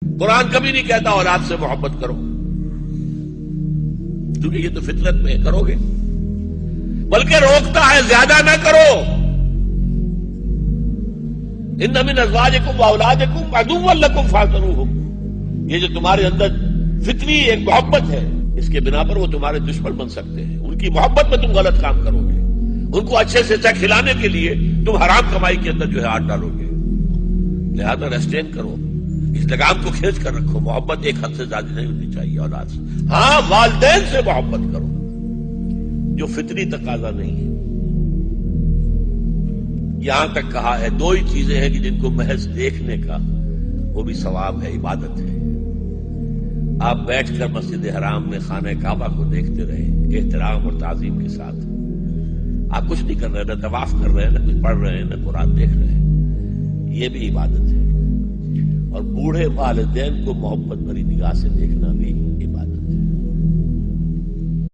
قرآن کبھی نہیں کہتا اولاد سے محبت کرو، کیونکہ یہ تو فطرت میں کرو گے، بلکہ روکتا ہے زیادہ نہ کرو۔ ان من ازواجکم واولادکم عدوا لکم فاحذروہم، یہ جو تمہارے اندر فطری ایک محبت ہے، اس کے بنا پر وہ تمہارے دشمن بن سکتے ہیں۔ ان کی محبت میں تم غلط کام کرو گے، ان کو اچھے سے اچھا کھلانے کے لیے تم حرام کمائی کے اندر جو ہے ہاتھ ڈالو گے، لہذا ریسٹرین کرو، اس لگام کو کھینچ کر رکھو۔ محبت ایک حد سے زیادہ نہیں ہونی چاہیے اولاد سے۔ ہاں والدین سے محبت کرو، جو فطری تقاضا نہیں ہے۔ یہاں تک کہا ہے دو ہی چیزیں ہیں کہ جن کو محض دیکھنے کا وہ بھی ثواب ہے، عبادت ہے۔ آپ بیٹھ کر مسجد حرام میں خانہ کعبہ کو دیکھتے رہے احترام اور تعظیم کے ساتھ، آپ کچھ نہیں کر رہے، نہ طواف کر رہے ہیں، نہ کچھ پڑھ رہے ہیں، نہ قرآن دیکھ رہے ہیں، یہ بھی عبادت ہے۔ اور بوڑھے والدین کو محبت بھری نگاہ سے دیکھنا بھی عبادت ہے۔